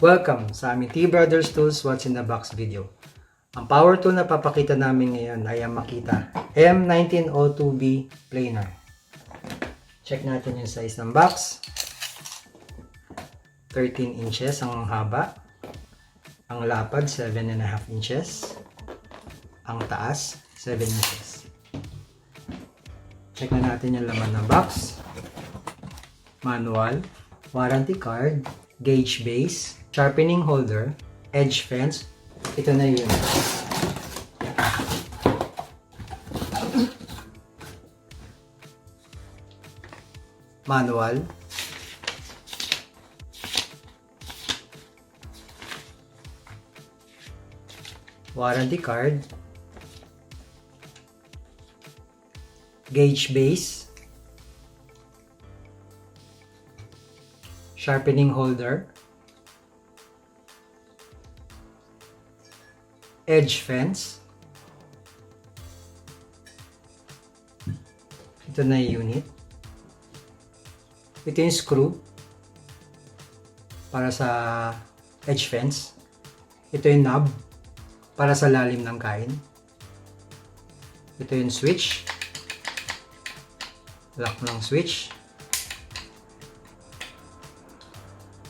Welcome sa aming T Brothers Tools What's in the Box video. Ang power tool na papakita namin ngayon ay ang Makita M1902B planer. Check natin yung size ng box. 13 inches ang haba. Ang lapad 7.5 inches. Ang taas 7 inches. Check na natin yung laman ng box. Manual, warranty card, gauge base, sharpening holder, edge fence. Ito na yun. Manual. Warranty card. Gauge base. Sharpening holder. Edge fence. Ito na yung unit. Ito yung screw para sa edge fence. Ito yung knob para sa lalim ng kain. Ito yung switch. Lock ng switch.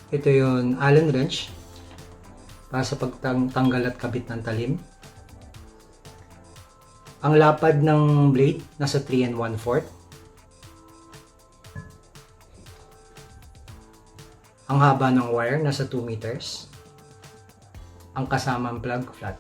Ito yung Allen wrench para sa pagtanggal at kabit ng talim. Ang lapad ng blade nasa 3 1/4. Ang haba ng wire nasa 2 meters. Ang kasamang plug flat.